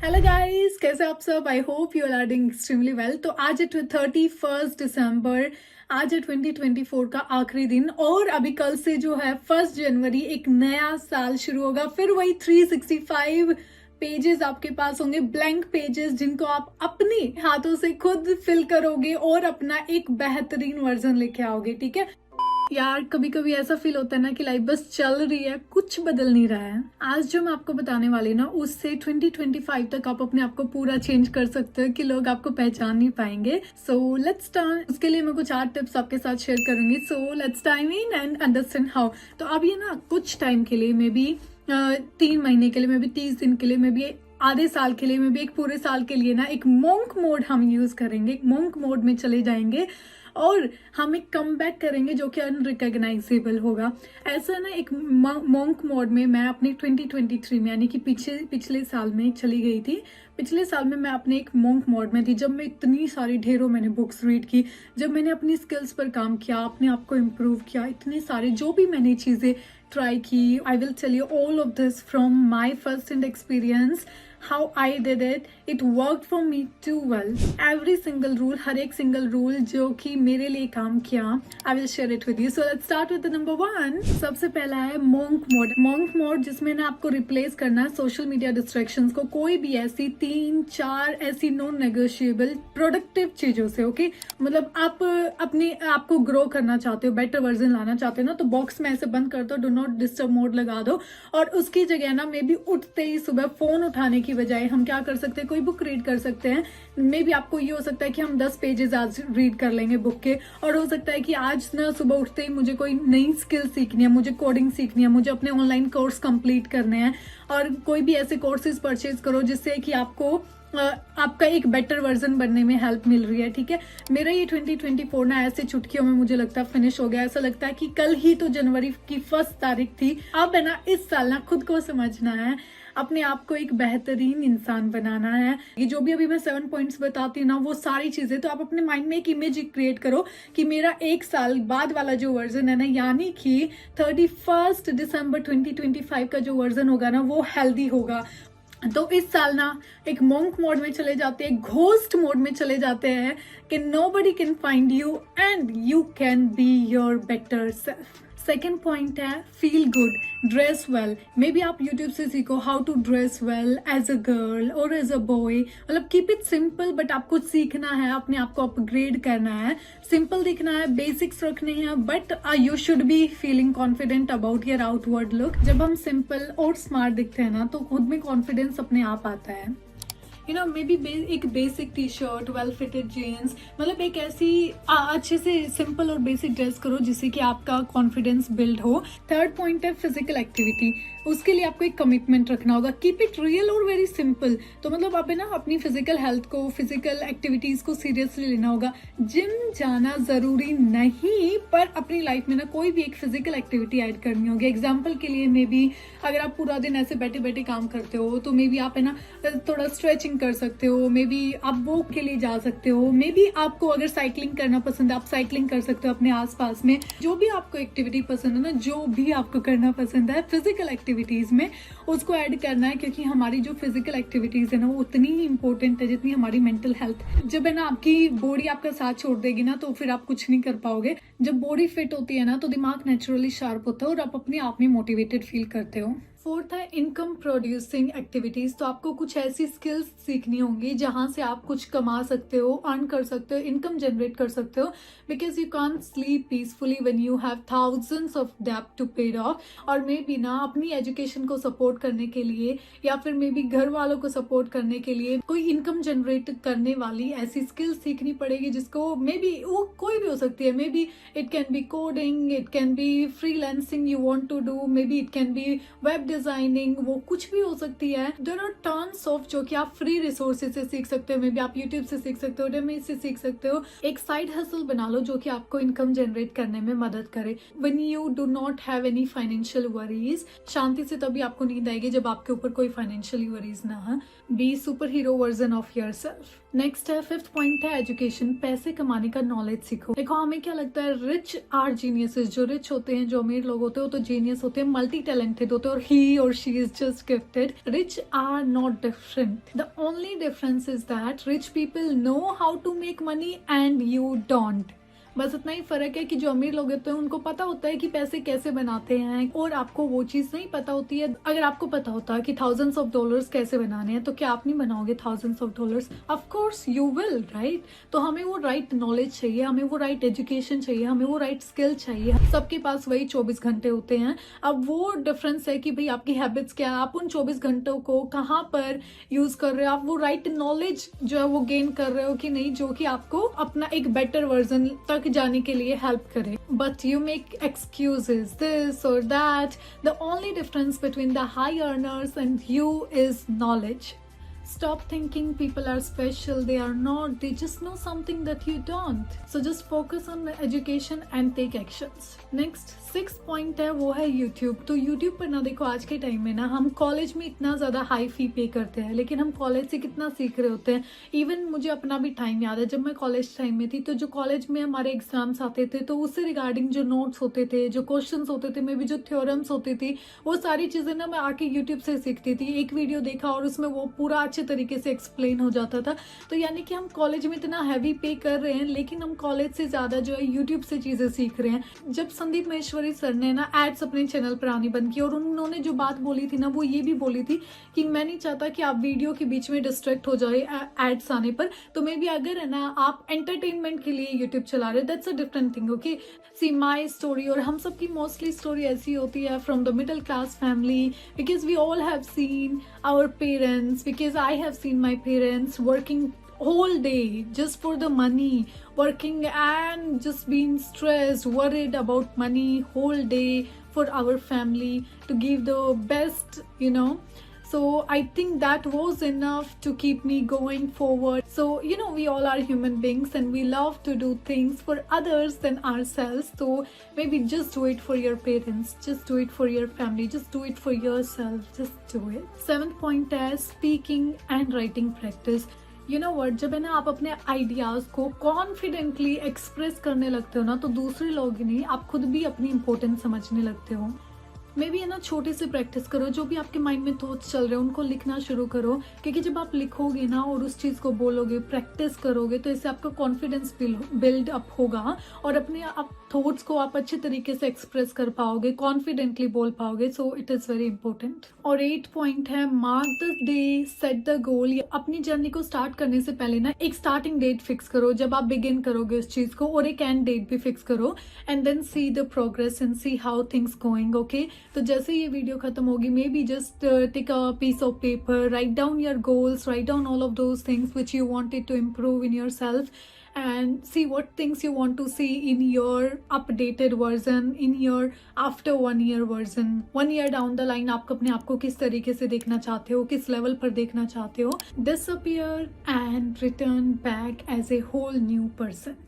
Hello guys, कैसे आप सब? I hope you are doing extremely well. तो आज है 31 दिसंबर, आज है 2024 का आखिरी दिन और अभी कल से जो है 1 जनवरी एक नया साल शुरू होगा। फिर वही 365 पेजेस आपके पास होंगे, ब्लैंक पेजेस, जिनको आप अपने हाथों से खुद फिल करोगे और अपना एक बेहतरीन वर्जन लेके आओगे। ठीक है यार, कभी कभी ऐसा फील होता है ना कि लाइफ बस चल रही है, कुछ बदल नहीं रहा है। आज जो मैं आपको बताने वाली ना, उससे 2025 तक आप अपने आप को पूरा चेंज कर सकते हो कि लोग आपको पहचान नहीं पाएंगे। सो लेट्स स्टार्ट। उसके लिए मैं कुछ 8 टिप्स आपके साथ शेयर करूंगी। So let's dive in and understand how. तो अब ये ना कुछ टाइम के लिए, मे बी 3 महीने के लिए, मे बी 30 दिन के लिए, मे बी आधे साल के लिए, मे बी एक पूरे साल के लिए ना एक मोंक मोड हम यूज करेंगे। एक मोंक मोड में चले जाएंगे और हम एक कम बैक करेंगे जो कि अनरिकॉग्नाइजेबल होगा। ऐसा ना एक मोंक मोड में मैं अपने 2023 में, यानी कि पिछले साल में चली गई थी। पिछले साल में मैं अपने एक मोंक मोड में थी, जब मैं इतनी सारी ढेरों मैंने बुक्स रीड की, जब मैंने अपनी स्किल्स पर काम किया, अपने आप को इम्प्रूव किया, इतने सारे जो भी मैंने चीजें ट्राई की। I will tell you all of this from my first hand experience, how I did it. It work for me too well. Every single rule, हर एक सिंगल रूल जो कि मेरे लिए काम किया, I will share it with you. So let's start with number 1। सबसे पहला है मोंक मोड। मोंक मोड जिसमें ना आपको रिप्लेस करना है सोशल मीडिया डिस्ट्रैक्शंस को, कोई भी ऐसी 3-4 ऐसी नॉन नेगोशिएबल प्रोडक्टिव चीजों से। ओके, मतलब आप अपने आप को ग्रो करना चाहते हो, बेटर वर्जन लाना चाहते हो ना, तो बॉक्स में ऐसे बंद कर दो, डू नॉट डिस्टर्ब मोड लगा दो। और उसकी जगह ना मे बी उठते ही सुबह फोन उठाने की बजाय हम क्या कर सकते हैं, कोई बुक रीड कर सकते हैं। मे बी आपको ये हो सकता है कि हम 10 पेजेस आज रीड कर लेंगे बुक के, और हो सकता है कि आज ना सुबह उठते ही मुझे कोई नई स्किल सीखनी है, मुझे कोडिंग सीखनी है, मुझे अपने ऑनलाइन कोर्स कंप्लीट करने हैं। और कोई भी ऐसे कोर्सेज परचेज करो जिससे कि आपको आपका एक बेटर वर्जन बनने में हेल्प मिल रही है। ठीक है, मेरा ये 2024 ना ऐसे चुटकियों में मुझे लगता है फिनिश हो गया। ऐसा लगता है कि कल ही तो जनवरी की 1 तारीख थी। अब है ना इस साल ना खुद को समझना है, अपने आप को एक बेहतरीन इंसान बनाना है। ये जो भी अभी मैं 7 पॉइंट्स बताती हूँ ना, वो सारी चीजें तो आप अपने माइंड में एक इमेज क्रिएट करो कि मेरा 1 साल बाद वाला जो वर्जन है ना, यानी कि 31 दिसंबर 2025 का जो वर्जन होगा ना, वो हेल्दी होगा। तो इस साल ना एक मोंक मोड में चले जाते हैं, घोस्ट मोड में चले जाते हैं कि nobody can find you and you can be your better self. Second point है feel good, dress well. Maybe आप यूट्यूब से सीखो how to dress well as a girl और एज अ बॉय। मतलब कीप इट सिंपल, बट आपको सीखना है, अपने आप को अपग्रेड करना है, सिंपल दिखना है, बेसिक्स रखने हैं, but you should be feeling confident about your outward look. जब हम सिंपल और स्मार्ट दिखते हैं ना, तो खुद में कॉन्फिडेंस अपने आप आता है। यू नो, मे बी एक basic T shirt, well fitted jeans, मतलब एक ऐसी अच्छे से सिंपल और बेसिक ड्रेस करो जिससे कि आपका कॉन्फिडेंस बिल्ड हो। थर्ड पॉइंट है फिजिकल एक्टिविटी। उसके लिए आपको एक कमिटमेंट रखना होगा, कीप इट रियल और वेरी सिंपल। तो मतलब आप है ना अपनी फिजिकल हेल्थ को, फिजिकल एक्टिविटीज को सीरियसली लेना होगा। जिम जाना जरूरी नहीं, पर अपनी लाइफ में ना कोई भी एक फिजिकल एक्टिविटी ऐड करनी होगी। एग्जाम्पल के लिए मे बी अगर आप पूरा दिन ऐसे बैठे बैठे काम करते हो, तो मे बी आप है ना थोड़ा स्ट्रेचिंग कर सकते हो, मे बी आप वॉक के लिए जा सकते हो, मे बी आपको अगर साइकिलिंग करना पसंद है, आप साइकिलिंग कर सकते हो अपने आसपास में। जो भी आपको एक्टिविटी पसंद है ना, जो भी आपको करना पसंद है फिजिकल एक्टिविटीज में, उसको ऐड करना है। क्योंकि हमारी जो फिजिकल एक्टिविटीज है ना, वो उतनी ही इंपॉर्टेंट है जितनी हमारी मेंटल हेल्थ। जब है ना आपकी बॉडी आपका साथ छोड़ देगी ना, तो फिर आप कुछ नहीं कर पाओगे। जब बॉडी फिट होती है ना, तो दिमाग नेचुरली शार्प होता है और आप अपने आप में मोटिवेटेड फील करते हो। फोर्थ है इनकम प्रोड्यूसिंग एक्टिविटीज। तो आपको कुछ ऐसी स्किल्स सीखनी होंगी जहां से आप कुछ कमा सकते हो, अर्न कर सकते हो, इनकम जनरेट कर सकते हो। Because you can't sleep peacefully when you have thousands of डेब्ट टू पेड ऑफ। और मे बी ना अपनी एजुकेशन को सपोर्ट करने के लिए, या फिर मे बी घर वालों को सपोर्ट करने के लिए, कोई इनकम जनरेट करने वाली ऐसी स्किल्स सीखनी पड़ेगी, जिसको मे बी वो कोई भी हो सकती है। Maybe it can be coding, it can be freelancing you want to do, maybe it can be web designing, वो कुछ भी हो सकती है। देयर आर टन्स ऑफ जो कि आप फ्री रिसोर्सेज से सीख सकते हो। मे बी आप यूट्यूब से सीख सकते हो, डेमी से सीख सकते हो। एक साइड हसल बना लो जो कि आपको इनकम जनरेट करने में मदद करे। When you do not have any financial worries, शांति से तभी आपको नींद आएगी जब आपके ऊपर कोई फाइनेंशियल वरीज ना हो। Be super hero version of yourself. Next है फिफ्थ पॉइंट है एजुकेशन, पैसे कमाने का नॉलेज सीखो। देखो हमें क्या लगता है, रिच आर जीनियसेस, जो रिच होते हैं, जो अमीर लोग होते हैं, वो तो जीनियस होते हैं, मल्टी टैलेंटेड होते हैं और ही और she is just gifted. Rich are not different, the only difference is that rich people know how to make money and you don't. बस इतना ही फर्क है कि जो अमीर लोग होते हैं उनको पता होता है कि पैसे कैसे बनाते हैं और आपको वो चीज नहीं पता होती है। अगर आपको पता होता है कि थाउजेंड्स ऑफ डॉलर्स कैसे बनाने हैं तो क्या आप नहीं बनाओगे thousands of dollars? Of course you will, right? तो हमें वो राइट नॉलेज चाहिए, हमें वो राइट एजुकेशन चाहिए, हमें वो राइट स्किल चाहिए। सबके पास वही 24 घंटे होते हैं। अब वो डिफरेंस है कि भाई आपकी हैबिट्स क्या है, आप उन 24 घंटों को कहाँ पर यूज कर रहे हो, आप वो राइट नॉलेज जो है वो गेन कर रहे हो कि नहीं, जो कि आपको अपना एक बेटर वर्जन तक जाने के लिए हेल्प करे। But you make excuses this और that. The only difference between the high earners and you is knowledge. Stop thinking people are special. They are not. They just know something that you don't. So just focus on education and take actions. Next, 6th point है वो है YouTube। तो YouTube पर ना देखो, आज के time में ना हम कॉलेज में इतना ज़्यादा हाई फी पे करते हैं, लेकिन हम कॉलेज से कितना सीख रहे होते हैं। इवन मुझे अपना भी टाइम याद है, जब मैं कॉलेज टाइम में थी तो जो कॉलेज में हमारे एग्जाम्स आते थे तो उससे रिगार्डिंग जो नोट्स होते थे, जो क्वेश्चंस होते थे, मे भी जो थ्योरम्स होती थी, वो सारी चीज़ें ना मैं आके यूट्यूब से सीखती थी। एक वीडियो देखा और उसमें वो पूरा अच्छे तरीके से एक्सप्लेन हो जाता था। तो यानी कि हम कॉलेज में इतना हैवी पे कर रहे हैं, लेकिन हम कॉलेज से ज़्यादा जो है यूट्यूब से चीज़ें सीख रहे हैं। जब संदीप महेश्वरी सर ने ना एड्स अपने चैनल पर आनी बंद की और उन्होंने जो बात बोली थी ना, वो ये भी बोली थी कि मैं नहीं चाहता कि आप वीडियो के बीच में डिस्ट्रैक्ट हो जाए एड्स आने पर। तो मे बी अगर है ना आप एंटरटेनमेंट के लिए यूट्यूब चला रहे, that's a different thing. Okay, see my story, और हम सबकी मोस्टली स्टोरी ऐसी होती है from the middle class family, because we all have seen our parents, because I have seen my parents working whole day just for the money, working and just being stressed, worried about money whole day for our family to give the best, you know. So I think that was enough to keep me going forward. So you know, we all are human beings and we love to do things for others than ourselves. So maybe just do it for your parents, just do it for your family, just do it for yourself, just do it. 7th point is speaking and writing practice. You know what, जब है ना आप अपने ideas को confidently express करने लगते हो ना, तो दूसरे लोग ही नहीं, आप खुद भी अपनी इंपॉर्टेंस समझने लगते हो। मे बी है ना छोटे से प्रैक्टिस करो, जो भी आपके माइंड में थॉट्स चल रहे हैं उनको लिखना शुरू करो, क्योंकि जब आप लिखोगे ना और उस चीज़ को बोलोगे, प्रैक्टिस करोगे, तो इससे आपका कॉन्फिडेंस बिल्ड अप होगा और अपने आप थॉट्स को आप अच्छे तरीके से एक्सप्रेस कर पाओगे, कॉन्फिडेंटली बोल पाओगे। So it is very important. और 8 पॉइंट है mark the day, set the goal. अपनी जर्नी को स्टार्ट करने से पहले ना एक स्टार्टिंग डेट फिक्स करो जब आप बिगिन करोगे उस चीज़ को, और एक एंड डेट भी फिक्स करो, and then see the progress and see how things going. Okay, तो जैसे ये वीडियो खत्म होगी, maybe just take a piece of paper, write down your goals, write down all of those things which you wanted to improve in yourself, and see what things you want to see in your updated version, in your after 1 year version, 1 year down the line आप अपने आप को किस तरीके से देखना चाहते हो, किस लेवल पर देखना चाहते हो। Disappear and return back as a whole new person.